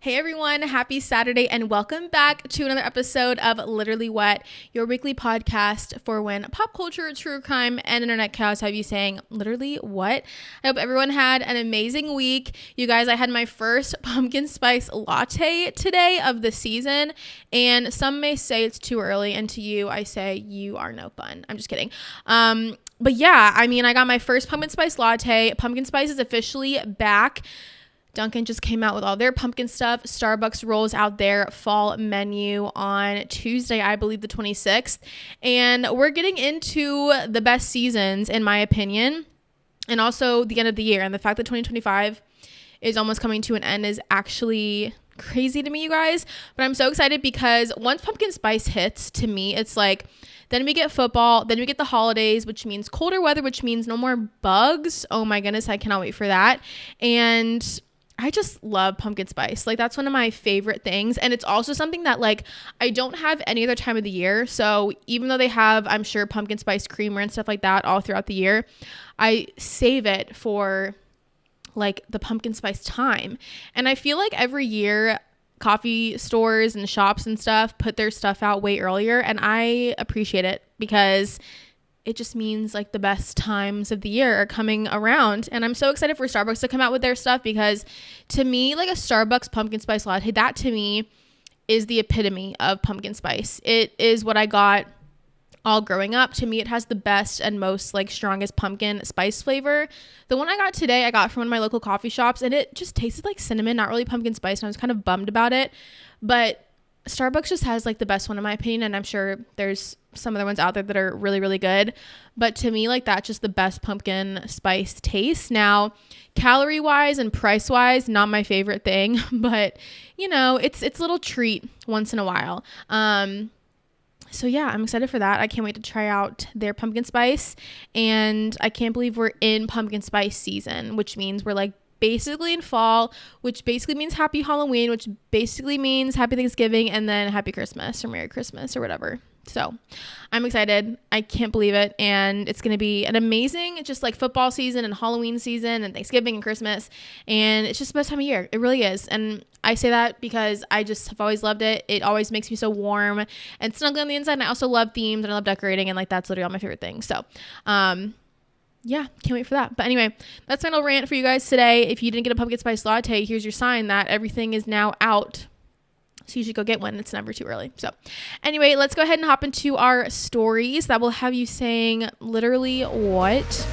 Hey everyone, happy Saturday and welcome back to another episode of Literally What, your weekly podcast for when pop culture, true crime, and internet chaos have you saying literally what. I hope everyone had an amazing week. You guys, I had my first pumpkin spice latte today of the season, and some may say it's too early, and to you, I say you are no fun. I'm just kidding. But yeah, I mean, I got my first pumpkin spice latte. Pumpkin spice is officially back. Dunkin' just came out with all their pumpkin stuff. Starbucks rolls out their fall menu on Tuesday, I believe the 26th. And we're getting into the best seasons, in my opinion, and also the end of the year. And the fact that 2025 is almost coming to an end is actually crazy to me, you guys. But I'm so excited because once pumpkin spice hits, to me, it's like, then we get football, then we get the holidays, which means colder weather, which means no more bugs. Oh my goodness, I cannot wait for that. And I just love pumpkin spice. Like, that's one of my favorite things. And it's also something that, like, I don't have any other time of the year. So even though they have, I'm sure, pumpkin spice creamer and stuff like that all throughout the year, I save it for, like, the pumpkin spice time. And I feel like every year coffee stores and shops and stuff put their stuff out way earlier. And I appreciate it because it just means like the best times of the year are coming around. And I'm so excited for Starbucks to come out with their stuff because to me, like a Starbucks pumpkin spice latte, that to me is the epitome of pumpkin spice. It is what I got all growing up. To me, it has the best and most like strongest pumpkin spice flavor. The one I got today, I got from one of my local coffee shops and it just tasted like cinnamon, not really pumpkin spice. And I was kind of bummed about it, but Starbucks just has like the best one in my opinion. And I'm sure there's some other ones out there that are really, really good. But to me, like that's just the best pumpkin spice taste. Now, calorie wise and price wise, not my favorite thing, but you know, it's a little treat once in a while. So yeah, I'm excited for that. I can't wait to try out their pumpkin spice. And I can't believe we're in pumpkin spice season, which means we're like basically in fall, which basically means happy Halloween, which basically means happy Thanksgiving, and then happy Christmas or Merry Christmas or whatever. So I'm excited. I can't believe it. And it's going to be an amazing, just like football season and Halloween season and Thanksgiving and Christmas. And it's just the best time of year. It really is. And I say that because I just have always loved it. It always makes me so warm and snugly on the inside. And I also love themes and I love decorating. And like, that's literally all my favorite things. So, yeah, can't wait for that. But anyway, that's my little rant for you guys today. If you didn't get a pumpkin spice latte, here's your sign that everything is now out. So you should go get one. It's never too early. So anyway, let's go ahead and hop into our stories that will have you saying literally what.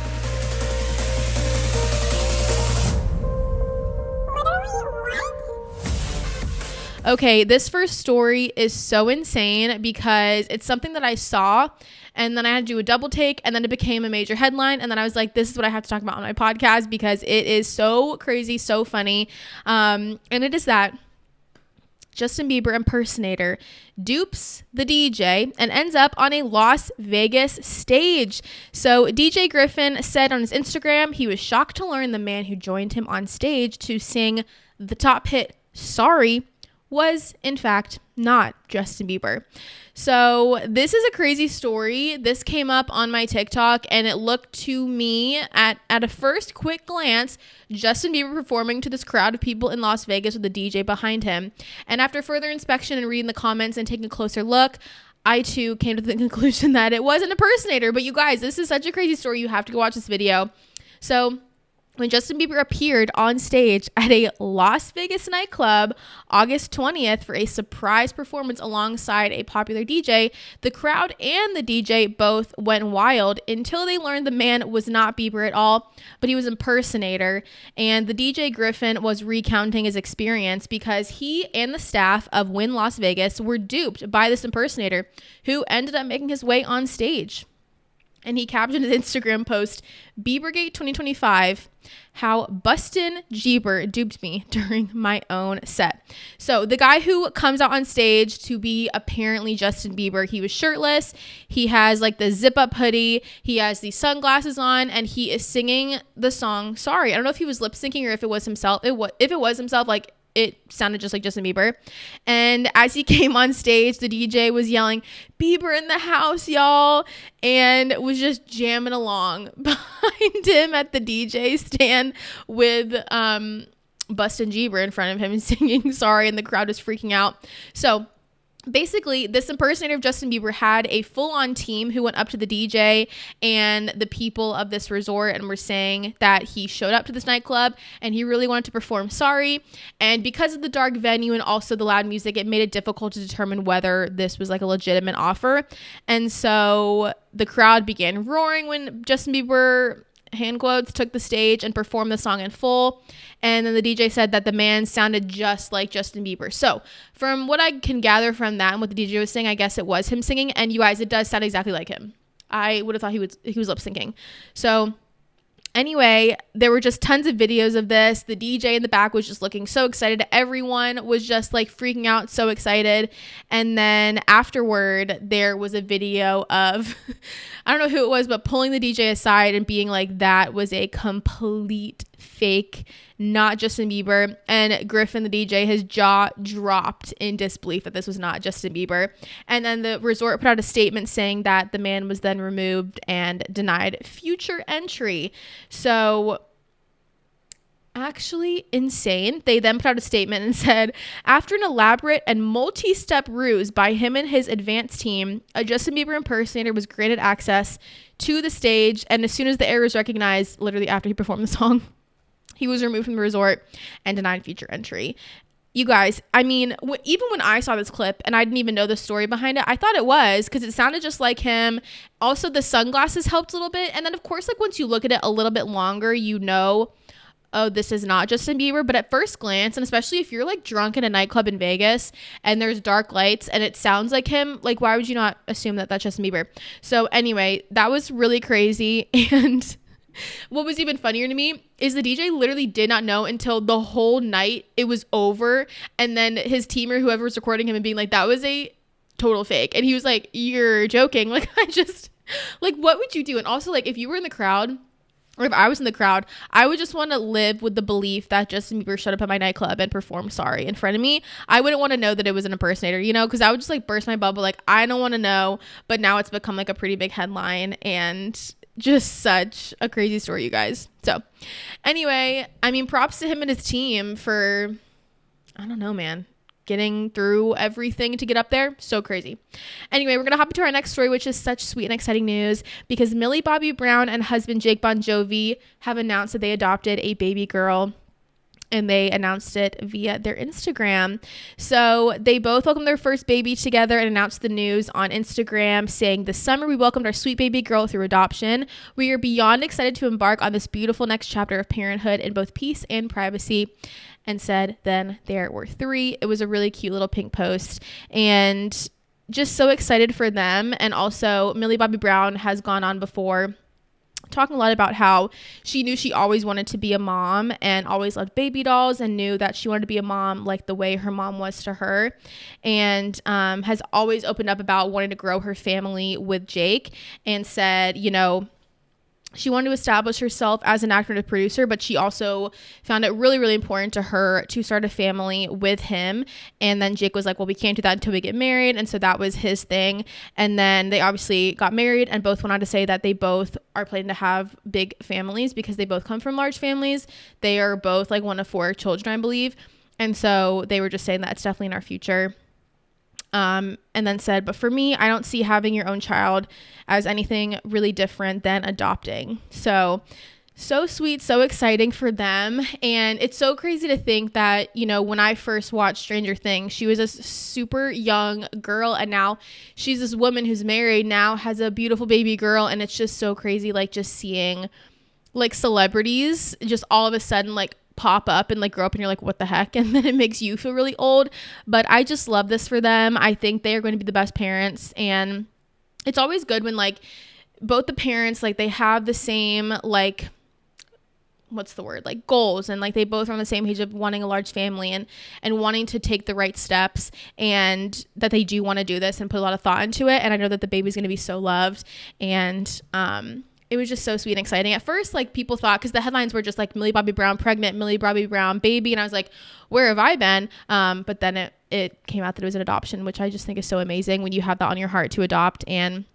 Okay, this first story is so insane because it's something that I saw and then I had to do a double take and then it became a major headline. And then I was like, this is what I have to talk about on my podcast because it is so crazy, so funny. And it is that Justin Bieber Impersonator dupes the DJ and ends up on a Las Vegas stage. So DJ Griffin said on his Instagram he was shocked to learn the man who joined him on stage to sing the top hit Sorry was in fact not Justin Bieber. So this is a crazy story. This came up on my TikTok and it looked to me at a first quick glance, Justin Bieber performing to this crowd of people in Las Vegas with a DJ behind him. And after further inspection and reading the comments and taking a closer look, I too came to the conclusion that it was an impersonator. But you guys, this is such a crazy story. You have to go watch this video. So when Justin Bieber appeared on stage at a Las Vegas nightclub August 20th for a surprise performance alongside a popular DJ, the crowd and the DJ both went wild until they learned the man was not Bieber at all, but he was an impersonator. And the DJ Griffin was recounting his experience because he and the staff of Wynn Las Vegas were duped by this impersonator who ended up making his way on stage. And he captioned his Instagram post, Biebergate 2025, how Bustin' Jeeber duped me during my own set. So the guy who comes out on stage to be apparently Justin Bieber, he was shirtless. He has like the zip up hoodie. He has the sunglasses on and he is singing the song Sorry. I don't know if he was lip syncing or if it was himself. If it was himself, like it sounded just like Justin Bieber. And as he came on stage, the DJ was yelling, Bieber in the house, y'all, and was just jamming along behind him at the DJ stand with busting Bieber in front of him and singing sorry, and the crowd is freaking out. So basically, this impersonator of Justin Bieber had a full-on team who went up to the DJ and the people of this resort and were saying that he showed up to this nightclub and he really wanted to perform sorry. And because of the dark venue and also the loud music, it made it difficult to determine whether this was like a legitimate offer. And so the crowd began roaring when Justin Bieber, hand quotes, took the stage and performed the song in full. And then the DJ said that the man sounded just like Justin Bieber. So from what I can gather from that and what the DJ was saying, I guess it was him singing. And you guys, it does sound exactly like him. I would have thought he was lip syncing. So anyway, there were just tons of videos of this. The DJ in the back was just looking so excited. Everyone was just like freaking out, so excited. And then afterward, there was a video of, I don't know who it was, but pulling the DJ aside and being like, that was a complete fake, not Justin Bieber. And Griffin, the DJ, his jaw dropped in disbelief that this was not Justin Bieber. And then the resort put out a statement saying that the man was then removed and denied future entry. So actually insane. They then put out a statement and said, after an elaborate and multi-step ruse by him and his advance team, a Justin Bieber impersonator was granted access to the stage. And as soon as the error was recognized, literally after he performed the song, he was removed from the resort and denied future entry. You guys, I mean, even when I saw this clip and I didn't even know the story behind it, I thought it was because it sounded just like him. Also, the sunglasses helped a little bit. And then, of course, like once you look at it a little bit longer, you know, oh, this is not Justin Bieber. But at first glance, and especially if you're like drunk in a nightclub in Vegas and there's dark lights and it sounds like him, like why would you not assume that that's Justin Bieber? So anyway, that was really crazy. And what was even funnier to me is the DJ literally did not know until the whole night it was over. And then his team or whoever was recording him and being like, that was a total fake. And he was like, you're joking. Like, I just, like, what would you do? And also, like, if you were in the crowd, or if I was in the crowd, I would just want to live with the belief that Justin Bieber showed up at my nightclub and performed sorry in front of me. I wouldn't want to know that it was an impersonator, you know, because I would just like burst my bubble. Like, I don't want to know. But now it's become like a pretty big headline and just such a crazy story, you guys. So anyway, I mean, props to him and his team for, I don't know, man, getting through everything to get up there. So crazy. Anyway, we're going to hop into our next story, which is such sweet and exciting news because Millie Bobby Brown and husband Jake Bongiovi have announced that they adopted a baby girl. And they announced it via their Instagram. So they both welcomed their first baby together and announced the news on Instagram, saying, this summer we welcomed our sweet baby girl through adoption. We are beyond excited to embark on this beautiful next chapter of parenthood in both peace and privacy. And said, then there were 3. It was a really cute little pink post. And just so excited for them. And also, Millie Bobby Brown has gone on before talking a lot about how she knew she always wanted to be a mom and always loved baby dolls and knew that she wanted to be a mom like the way her mom was to her, and has always opened up about wanting to grow her family with Jake, and said, you know, she wanted to establish herself as an actor and a producer, but she also found it really, really important to her to start a family with him. And then Jake was like, well, we can't do that until we get married. And so that was his thing. And then they obviously got married and both went on to say that they both are planning to have big families because they both come from large families. They are both like one of 4 children, I believe. And so they were just saying that it's definitely in our future. And then said, but for me, I don't see having your own child as anything really different than adopting. So sweet, so exciting for them. And it's so crazy to think that, you know, when I first watched Stranger Things, she was a super young girl. And now she's this woman who's married, now has a beautiful baby girl. And it's just so crazy, like just seeing like celebrities just all of a sudden like pop up and like grow up and you're like, what the heck? And then it makes you feel really old. But I just love this for them. I think they are going to be the best parents. And it's always good when like both the parents, like they have the same, like, what's the word? Like goals. And like they both are on the same page of wanting a large family and wanting to take the right steps, and that they do want to do this and put a lot of thought into it. And I know that the baby's going to be so loved. And, it was just so sweet and exciting. At first, like people thought, because the headlines were just like Millie Bobby Brown pregnant, Millie Bobby Brown baby. And I was like, where have I been? But then it came out that it was an adoption, which I just think is so amazing when you have that on your heart to adopt. And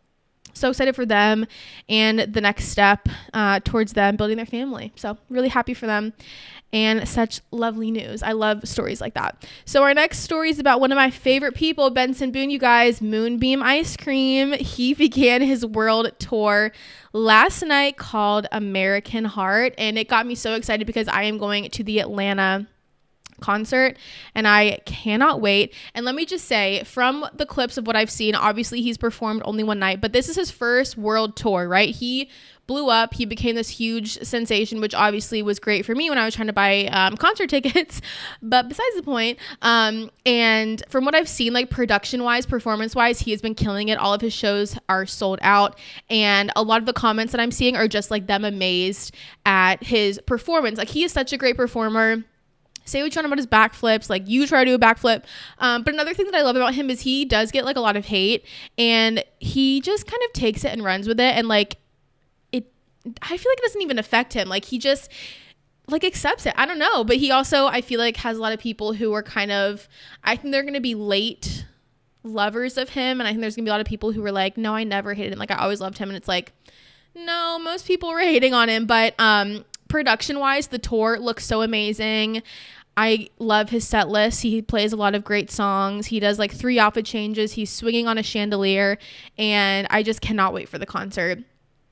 So excited for them and the next step towards them building their family. So really happy for them and such lovely news. I love stories like that. So our next story is about one of my favorite people, Benson Boone, you guys, Moonbeam Ice Cream. He began his world tour last night called American Heart, and it got me so excited because I am going to the Atlanta concert and I cannot wait. And let me just say, from the clips of what I've seen, obviously he's performed only one night, but this is his first world tour, right? He blew up, he became this huge sensation, which obviously was great for me when I was trying to buy concert tickets, but besides the point, and from what I've seen, like production wise, performance wise, he has been killing it. All of his shows are sold out, and a lot of the comments that I'm seeing are just like them amazed at his performance. Like, he is such a great performer. Say what you want about his backflips, like you try to do a backflip. But another thing that I love about him is he does get like a lot of hate, and he just kind of takes it and runs with it. And like I feel like it doesn't even affect him. Like, he just like accepts it. I don't know. But he also, I feel like, has a lot of people who are kind of, I think they're going to be late lovers of him. And I think there's going to be a lot of people who were like, no, I never hated him. Like, I always loved him. And it's like, no, most people were hating on him. But production wise, the tour looks so amazing. I love his set list. He plays a lot of great songs. He does like 3 outfit changes. He's swinging on a chandelier, and I just cannot wait for the concert.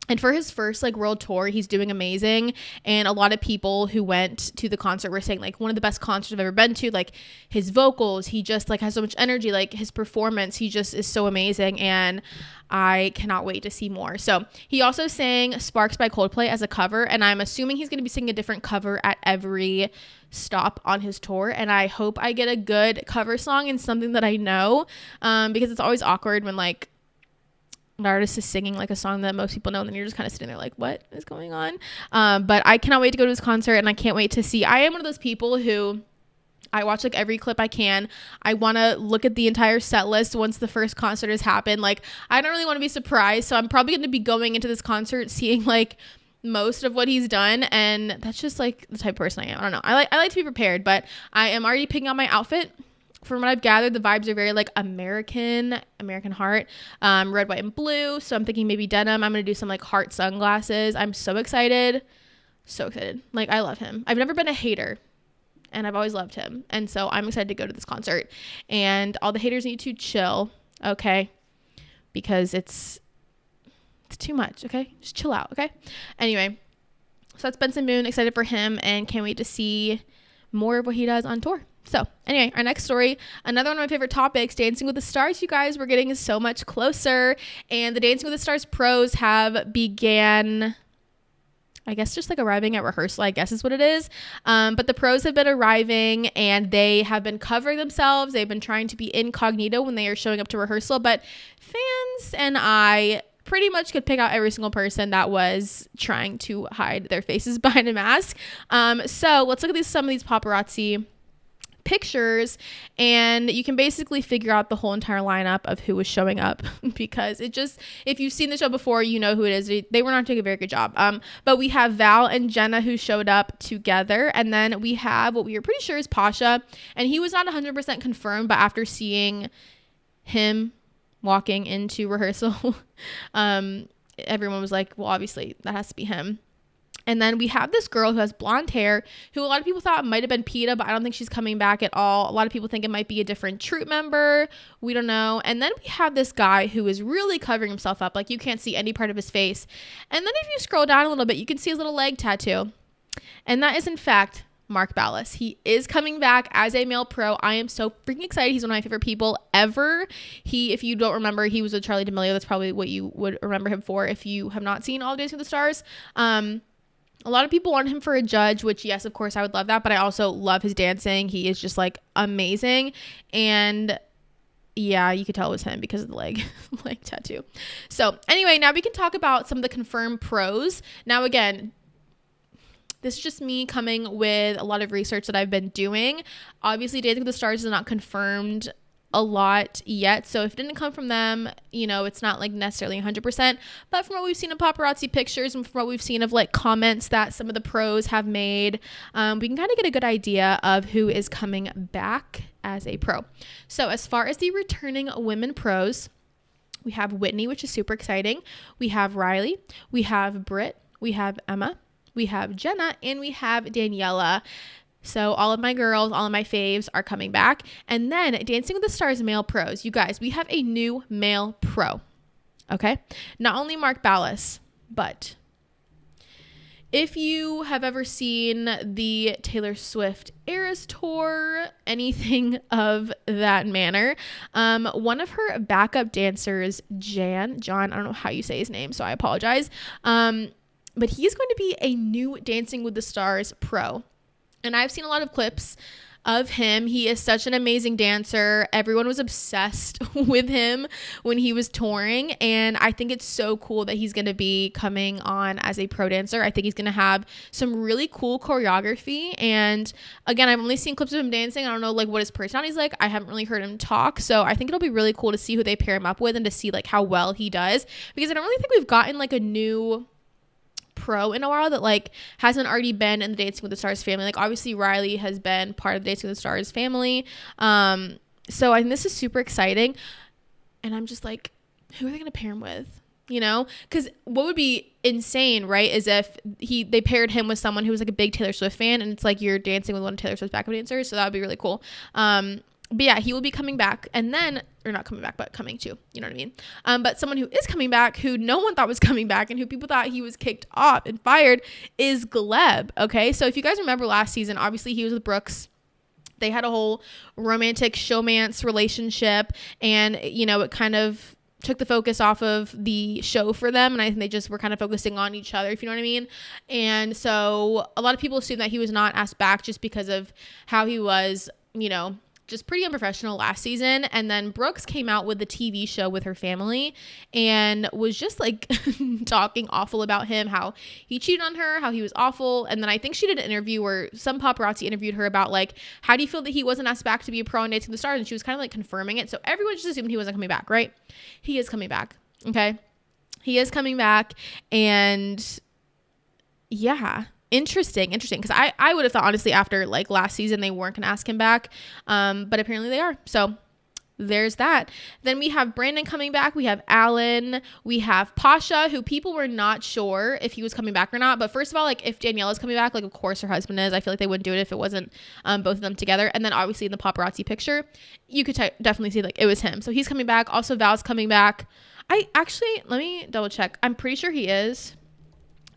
And for his first like world tour, he's doing amazing. And a lot of people who went to the concert were saying like one of the best concerts I've ever been to. Like, his vocals, he just like has so much energy. Like, his performance, he just is so amazing. And I cannot wait to see more. So he also sang Sparks by Coldplay as a cover, and I'm assuming he's going to be singing a different cover at every stop on his tour. And I hope I get a good cover song and something that I know, because it's always awkward when like an artist is singing like a song that most people know, and then you're just kind of sitting there like, what is going on? But I cannot wait to go to his concert, and I can't wait to see. I am one of those people who I watch like every clip I can. I want to look at the entire set list once the first concert has happened. Like, I don't really want to be surprised, so I'm probably going to be going into this concert seeing like most of what he's done, and that's just like the type of person I am. I don't know. I like to be prepared, but I am already picking out my outfit. From what I've gathered, the vibes are very like American Heart, red, white, and blue. So I'm thinking maybe denim. I'm going to do some like heart sunglasses. I'm so excited. So excited. Like, I love him. I've never been a hater, and I've always loved him. And so I'm excited to go to this concert, and all the haters need to chill. Okay. Because it's too much. Okay. Just chill out. Okay. Anyway, so that's Benson Boone. Excited for him, and can't wait to see more of what he does on tour. So anyway, our next story, another one of my favorite topics, Dancing with the Stars. You guys, we're getting so much closer, and the Dancing with the Stars pros have began, I guess, just like arriving at rehearsal, I guess is what it is. But the pros have been arriving, and they have been covering themselves. They've been trying to be incognito when they are showing up to rehearsal, but fans and I pretty much could pick out every single person that was trying to hide their faces behind a mask. So let's look at some of these paparazzi pictures, and you can basically figure out the whole entire lineup of who was showing up, because it just, if you've seen the show before, you know who it is. They were not doing a very good job. But we have Val and Jenna who showed up together, and then we have what we are pretty sure is Pasha, and he was not 100% confirmed, but after seeing him walking into rehearsal, everyone was like, well, obviously that has to be him. And then we have this girl who has blonde hair, who a lot of people thought might have been Peta, but I don't think she's coming back at all. A lot of people think it might be a different troupe member. We don't know. And then we have this guy who is really covering himself up. Like, you can't see any part of his face. And then if you scroll down a little bit, you can see his little leg tattoo. And that is, in fact, Mark Ballas. He is coming back as a male pro. I am so freaking excited. He's one of my favorite people ever. If you don't remember, he was with Charli D'Amelio. That's probably what you would remember him for if you have not seen All Dancing with the Stars. A lot of people want him for a judge, which, yes, of course, I would love that. But I also love his dancing. He is just, like, amazing. And, yeah, you could tell it was him because of the leg tattoo. So, anyway, now we can talk about some of the confirmed pros. Now, again, this is just me coming with a lot of research that I've been doing. Obviously, Dancing with the Stars is not confirmed a lot yet, so if it didn't come from them, you know, it's not like necessarily 100%, but from what we've seen of paparazzi pictures and from what we've seen of like comments that some of the pros have made, we can kind of get a good idea of who is coming back as a pro. So as far as the returning women pros, We have Whitney, which is super exciting. We have Riley. We have Britt. We have Emma. We have Jenna. And we have Daniela. So all of my girls, all of my faves are coming back. And then Dancing with the Stars male pros. You guys, we have a new male pro. Okay? Not only Mark Ballas, but if you have ever seen the Taylor Swift Eras Tour, anything of that manner, one of her backup dancers, John, I don't know how you say his name, so I apologize. But he's going to be a new Dancing with the Stars pro. And I've seen a lot of clips of him. He is such an amazing dancer. Everyone was obsessed with him when he was touring, and I think it's so cool that he's going to be coming on as a pro dancer. I think he's going to have some really cool choreography, and again, I've only seen clips of him dancing. I don't know like what his personality is like. I haven't really heard him talk, so I think it'll be really cool to see who they pair him up with and to see like how well he does, because I don't really think we've gotten like a new pro in a while that like hasn't already been in the Dancing with the Stars family. Like obviously Riley has been part of the Dancing with the Stars family, so I think this is super exciting, and I'm just like, who are they gonna pair him with, you know? Because what would be insane, right, is if they paired him with someone who was like a big Taylor Swift fan, and it's like you're dancing with one of Taylor Swift's backup dancers, so that would be really cool. But yeah, he will be coming back, and then, or not coming back, but coming too, you know what I mean? But someone who is coming back, who no one thought was coming back, and who people thought he was kicked off and fired, is Gleb, okay? So if you guys remember last season, obviously he was with Brooks. They had a whole romantic showmance relationship, and, you know, it kind of took the focus off of the show for them, and I think they just were kind of focusing on each other, if you know what I mean. And so a lot of people assume that he was not asked back just because of how he was, you know, just pretty unprofessional last season. And then Brooks came out with the TV show with her family and was just like talking awful about him, how he cheated on her, how he was awful. And then I think she did an interview where some paparazzi interviewed her about like, how do you feel that he wasn't asked back to be a pro on Dancing with the Stars? And she was kind of like confirming it. So everyone just assumed he wasn't coming back, right? He is coming back. Okay. He is coming back. And yeah, interesting, because I would have thought honestly after like last season they weren't gonna ask him back, but apparently they are, so there's that. Then we have Brandon coming back, we have Alan, we have Pasha, who people were not sure if he was coming back or not, but first of all, like if Daniela's coming back, like of course her husband is. I feel like they wouldn't do it if it wasn't both of them together. And then obviously in the paparazzi picture you could definitely see like it was him, so he's coming back. Also Val's coming back. I actually, let me double check, I'm pretty sure he is,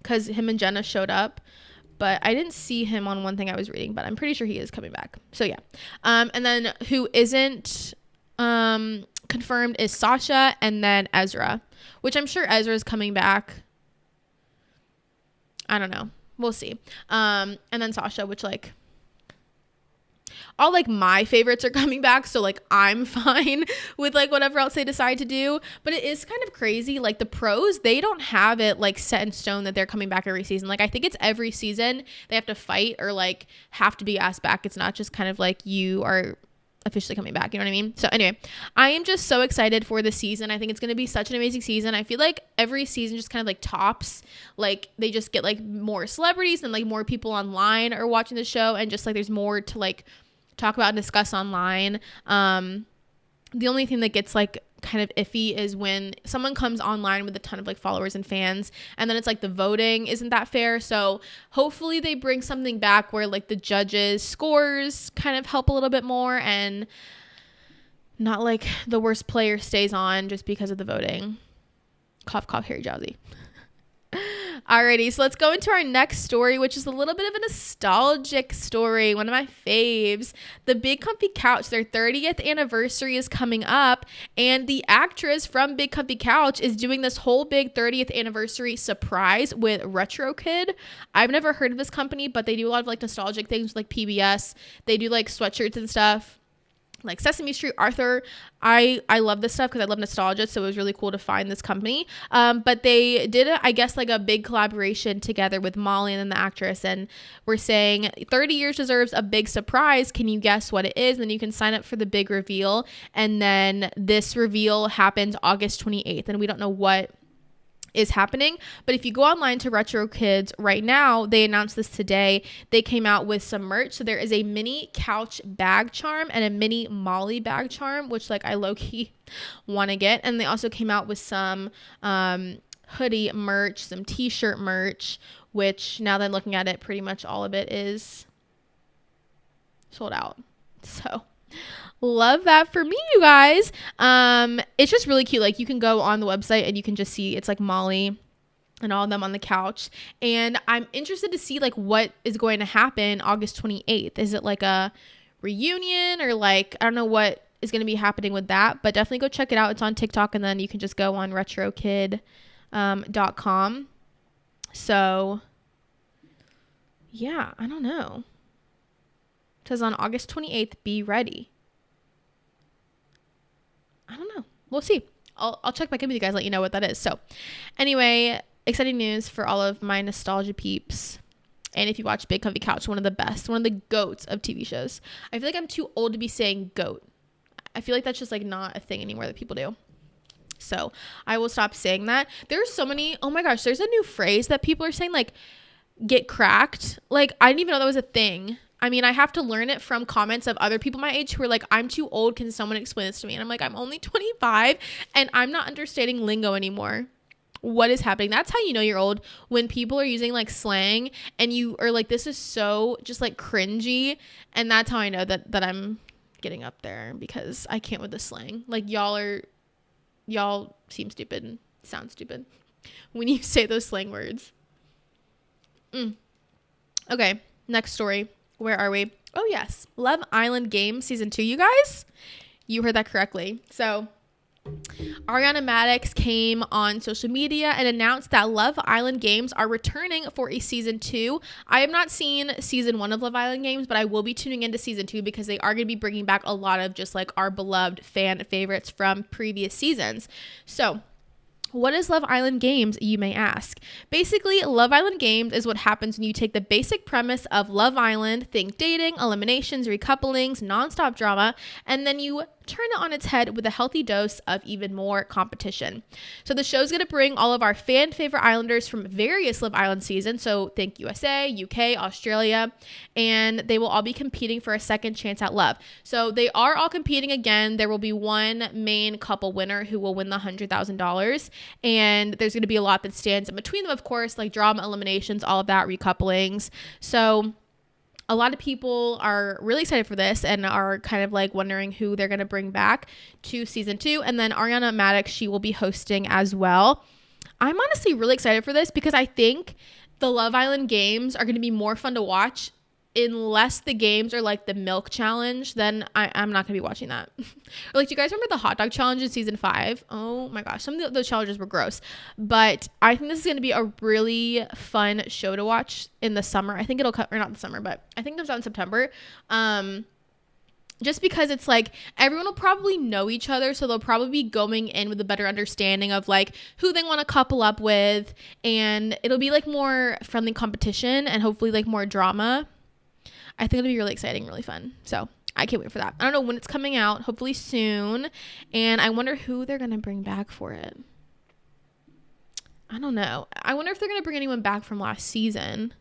because him and Jenna showed up, but I didn't see him on one thing I was reading, but I'm pretty sure he is coming back. So yeah. And then who isn't confirmed is Sasha, and then Ezra, which I'm sure Ezra is coming back. I don't know. We'll see. And then Sasha, which like all like my favorites are coming back, so like I'm fine with like whatever else they decide to do. But it is kind of crazy, like the pros, they don't have it like set in stone that they're coming back every season. Like I think it's every season they have to fight or like have to be asked back. It's not just kind of like you are officially coming back, you know what I mean? So anyway, I am just so excited for the season. I think it's going to be such an amazing season. I feel like every season just kind of like tops, like they just get like more celebrities and like more people online are watching the show, and just like there's more to like talk about and discuss online. The only thing that gets like kind of iffy is when someone comes online with a ton of like followers and fans, and then it's like the voting isn't that fair. So hopefully they bring something back where like the judges scores kind of help a little bit more, and not like the worst player stays on just because of the voting. Cough, cough, Harry Jowsey. Alrighty, so let's go into our next story, which is a little bit of a nostalgic story, one of my faves. The Big Comfy Couch, their 30th anniversary is coming up, and the actress from Big Comfy Couch is doing this whole big 30th anniversary surprise with Retro Kid. I've never heard of this company, but they do a lot of like nostalgic things with like PBS. They do like sweatshirts and stuff, like Sesame Street, Arthur. I love this stuff because I love nostalgia, so it was really cool to find this company. But they did, I guess, like a big collaboration together with Molly and then the actress, and we're saying 30 years deserves a big surprise. Can you guess what it is? And then you can sign up for the big reveal, and then this reveal happens August 28th, and we don't know what is happening. But if you go online to Retro Kids right now, they announced this today. They came out with some merch. So there is a mini couch bag charm and a mini Molly bag charm, which like I low-key want to get. And they also came out with some hoodie merch, some t-shirt merch, which now that I'm looking at it, pretty much all of it is sold out. So love that for me, you guys. It's just really cute. Like, you can go on the website and you can just see it's like Molly and all of them on the couch. And I'm interested to see like what is going to happen August 28th. Is it like a reunion, or like, I don't know what is going to be happening with that, but definitely go check it out. It's on TikTok, and then you can just go on retrokid.com. So yeah, I don't know. It says on August 28th, be ready. I don't know. We'll see. I'll check back in with you guys, let you know what that is. So anyway, exciting news for all of my nostalgia peeps. And if you watch Big Comfy Couch, one of the best, one of the goats of TV shows. I feel like I'm too old to be saying goat. I feel like that's just like not a thing anymore that people do. So I will stop saying that. There's so many, oh my gosh, there's a new phrase that people are saying, like, get cracked. Like, I didn't even know that was a thing. I mean, I have to learn it from comments of other people my age who are like, I'm too old. Can someone explain this to me? And I'm like, I'm only 25 and I'm not understanding lingo anymore. What is happening? That's how you know you're old, when people are using like slang and you are like, this is so just like cringy. And that's how I know that I'm getting up there, because I can't with the slang. Like, y'all seem stupid and sound stupid when you say those slang words. Okay, next story. Where are we? Oh yes, Love Island Games season 2, you guys. You heard that correctly. So Ariana Madix came on social media and announced that Love Island Games are returning for a season 2. I have not seen season 1 of Love Island Games, but I will be tuning into season 2 because they are going to be bringing back a lot of just like our beloved fan favorites from previous seasons. So what is Love Island Games, you may ask? Basically, Love Island Games is what happens when you take the basic premise of Love Island, think dating, eliminations, recouplings, nonstop drama, and then you turn it on its head with a healthy dose of even more competition. So the show's going to bring all of our fan favorite islanders from various Love Island seasons, so think USA, UK, Australia, and they will all be competing for a second chance at love. So they are all competing again. There will be one main couple winner who will win the $100,000, and there's going to be a lot that stands in between them, of course, like drama, eliminations, all of that, recouplings. So a lot of people are really excited for this and are kind of like wondering who they're going to bring back to season 2. And then Ariana Madix, she will be hosting as well. I'm honestly really excited for this because I think the Love Island games are going to be more fun to watch. Unless the games are like the milk challenge, then I'm not going to be watching that. Or like, do you guys remember the hot dog challenge in season 5? Oh my gosh, some of those challenges were gross. But I think this is going to be a really fun show to watch in the summer. I think it'll come, or not the summer, but I think it comes out in September. Just because it's like everyone will probably know each other, so they'll probably be going in with a better understanding of like who they want to couple up with, and it'll be like more friendly competition and hopefully like more drama. I think it'll be really exciting, really fun. So I can't wait for that. I don't know when it's coming out, hopefully soon. And I wonder who they're going to bring back for it. I don't know. I wonder if they're going to bring anyone back from last season.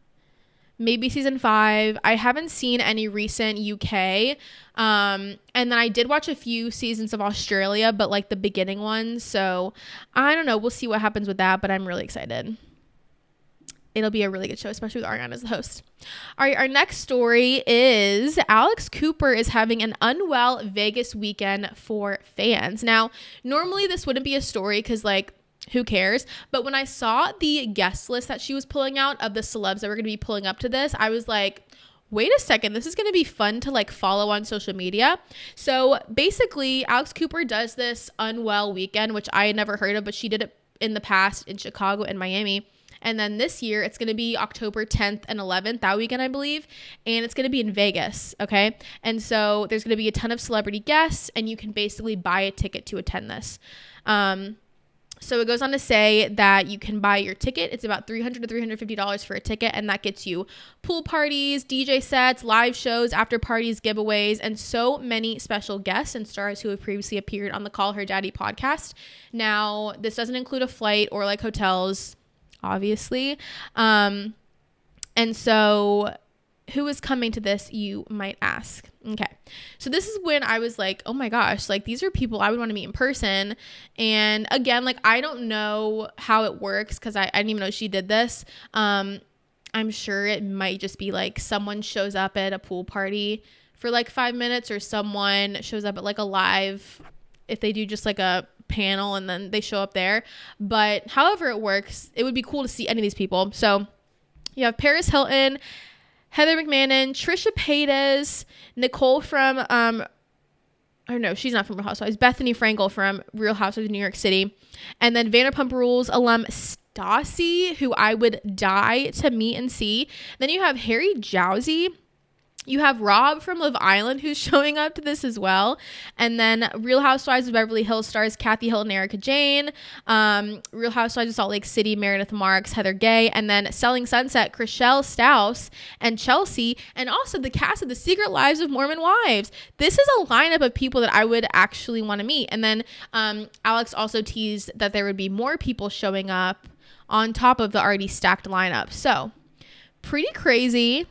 Maybe season 5. I haven't seen any recent UK. And then I did watch a few seasons of Australia, but like the beginning ones. So I don't know. We'll see what happens with that, but I'm really excited. It'll be a really good show, especially with Ariana as the host. All right, our next story is Alex Cooper is having an Unwell Vegas weekend for fans. Now, normally this wouldn't be a story because, like, who cares? But when I saw the guest list that she was pulling out of the celebs that were going to be pulling up to this, I was like, wait a second, this is going to be fun to like follow on social media. So basically, Alex Cooper does this Unwell weekend, which I had never heard of, but she did it in the past in Chicago and Miami. And then this year, it's going to be October 10th and 11th, that weekend, I believe. And it's going to be in Vegas, okay? And so there's going to be a ton of celebrity guests, and you can basically buy a ticket to attend this. So it goes on to say that you can buy your ticket. It's about $300 to $350 for a ticket, and that gets you pool parties, DJ sets, live shows, after parties, giveaways, and so many special guests and stars who have previously appeared on the Call Her Daddy podcast. Now, this doesn't include a flight or like hotels, obviously. And so who is coming to this, you might ask? Okay. So this is when I was like, oh my gosh, like these are people I would want to meet in person. And again, like I don't know how it works because I didn't even know she did this. I'm sure it might just be like someone shows up at a pool party for like 5 minutes, or someone shows up at like a live, if they do just like a panel and then they show up there. But however it works, it would be cool to see any of these people. So you have Paris Hilton, Heather McMahon, Trisha Paytas, Nicole from, or no, she's not from Real Housewives, Bethany Frankel from Real Housewives of New York City, and then Vanderpump Rules alum Stassi, who I would die to meet and see. Then you have Harry Jowsey. You have Rob from Love Island who's showing up to this as well. And then Real Housewives of Beverly Hills stars Kathy Hilton, Erica Jane. Real Housewives of Salt Lake City, Meredith Marks, Heather Gay. And then Selling Sunset, Chrishell Stause and Chelsea. And also the cast of The Secret Lives of Mormon Wives. This is a lineup of people that I would actually want to meet. And then Alex also teased that there would be more people showing up on top of the already stacked lineup. So pretty crazy.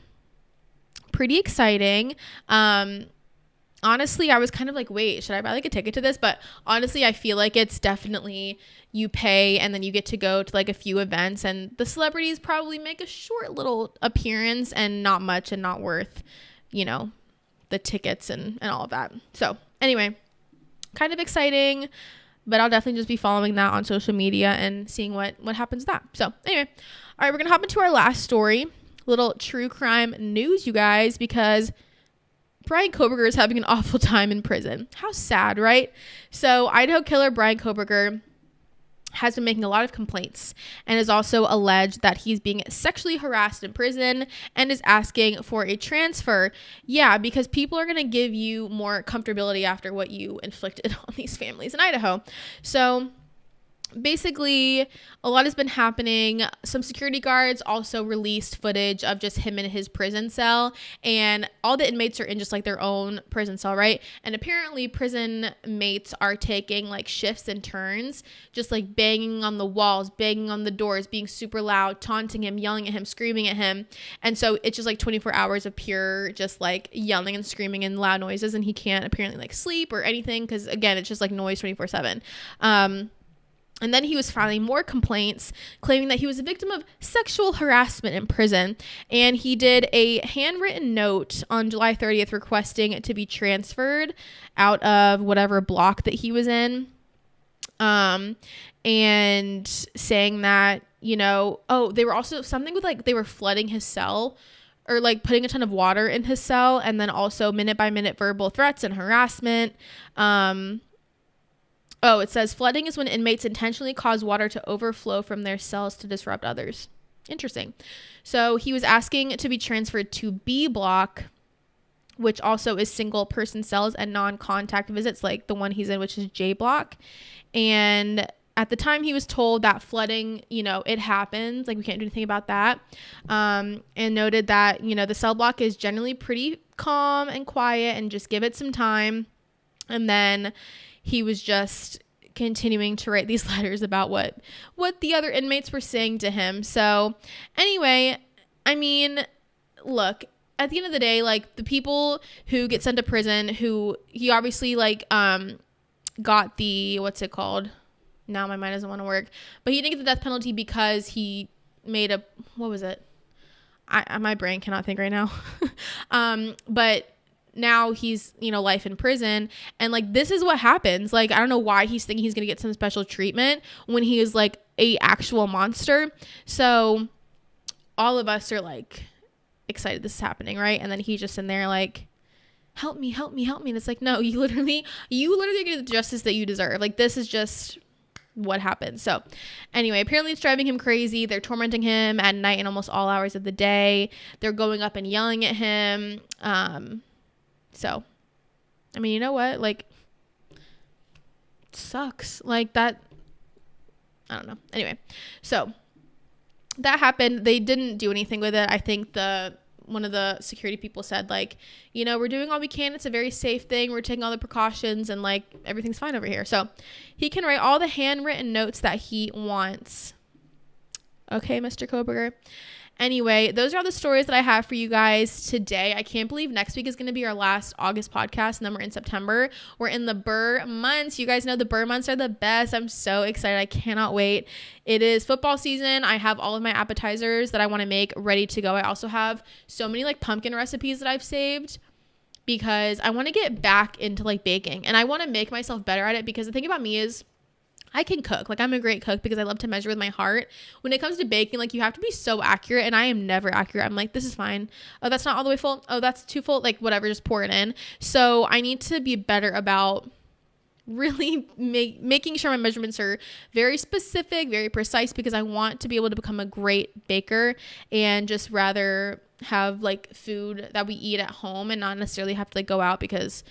Pretty exciting. Honestly, I was kind of like, wait, should I buy like a ticket to this? But honestly, I feel like it's definitely you pay and then you get to go to like a few events, and the celebrities probably make a short little appearance and not much and not worth, you know, the tickets and all of that. So anyway, kind of exciting, but I'll definitely just be following that on social media and seeing what happens with that. So anyway, all right, we're going to hop into our last story. Little true crime news, you guys, because Bryan Kohberger is having an awful time in prison. How sad, right? So Idaho killer Bryan Kohberger has been making a lot of complaints and is also alleged that he's being sexually harassed in prison and is asking for a transfer. Yeah, because people are going to give you more comfortability after what you inflicted on these families in Idaho. So basically, a lot has been happening. Some security guards also released footage of just him in his prison cell, and all the inmates are in just like their own prison cell, right? And apparently prison mates are taking like shifts and turns, just like banging on the walls, banging on the doors, being super loud, taunting him, yelling at him, screaming at him. And so it's just like 24 hours of pure just like yelling and screaming and loud noises, and he can't apparently like sleep or anything because again, it's just like noise 24/7. And then he was filing more complaints, claiming that he was a victim of sexual harassment in prison. And he did a handwritten note on July 30th requesting to be transferred out of whatever block that he was in. And saying that, you know, they were also something with like they were flooding his cell or like putting a ton of water in his cell. And then also minute by minute verbal threats and harassment. It says flooding is when inmates intentionally cause water to overflow from their cells to disrupt others. Interesting. So he was asking to be transferred to B block, which also is single person cells and non-contact visits, like the one he's in, which is J block. And at the time he was told that flooding, you know, it happens, like we can't do anything about that. And noted that, you know, the cell block is generally pretty calm and quiet and just give it some time. And then he was just continuing to write these letters about what the other inmates were saying to him. So anyway, I mean, look, at the end of the day, like the people who get sent to prison, who he obviously like got the, what's it called? Now my mind doesn't want to work. But he didn't get the death penalty because he made a, what was it? My brain cannot think right now. But now he's, you know, life in prison, and like this is what happens. Like I don't know why he's thinking he's gonna get some special treatment when he is like a actual monster. So all of us are like excited this is happening, right? And then he's just in there like, help me, and it's like, no, you literally get the justice that you deserve. Like this is just what happened. So anyway, apparently it's driving him crazy. They're tormenting him at night and almost all hours of the day. They're going up and yelling at him. So, I mean, you know what? Like, it sucks. Like, that I don't know. Anyway, so that happened. They didn't do anything with it. I think one of the security people said, like, you know, we're doing all we can. It's a very safe thing. We're taking all the precautions and like everything's fine over here. So he can write all the handwritten notes that he wants. Okay, Mr. Kohberger. Anyway, those are all the stories that I have for you guys today. I can't believe next week is going to be our last August podcast, and then we're in September. We're in the Burr months. You guys know the Burr months are the best. I'm so excited. I cannot wait. It is football season. I have all of my appetizers that I want to make ready to go. I also have so many like pumpkin recipes that I've saved because I want to get back into like baking, and I want to make myself better at it, because the thing about me is I can cook. Like, I'm a great cook because I love to measure with my heart. When it comes to baking, like, you have to be so accurate, and I am never accurate. I'm like, this is fine. Oh, that's not all the way full. Oh, that's too full. Like, whatever, just pour it in. So I need to be better about really making sure my measurements are very specific, very precise, because I want to be able to become a great baker and just rather have like food that we eat at home and not necessarily have to like go out, because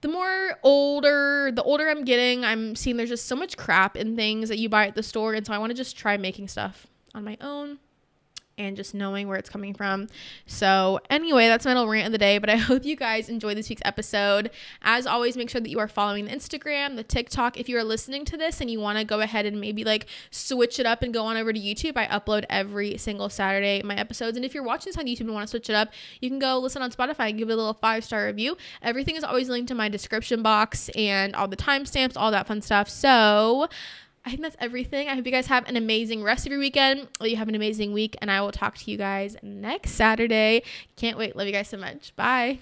the older I'm getting, I'm seeing there's just so much crap in things that you buy at the store. And so I want to just try making stuff on my own and just knowing where it's coming from. So anyway, that's my little rant of the day, but I hope you guys enjoyed this week's episode. As always, make sure that you are following the Instagram, the TikTok. If you are listening to this and you want to go ahead and maybe like switch it up and go on over to YouTube, I upload every single Saturday my episodes. And if you're watching this on YouTube and want to switch it up, you can go listen on Spotify and give it a little 5-star review. Everything is always linked in my description box and all the timestamps, all that fun stuff. So I think that's everything. I hope you guys have an amazing rest of your weekend, or you have an amazing week, and I will talk to you guys next Saturday. Can't wait. Love you guys so much. Bye.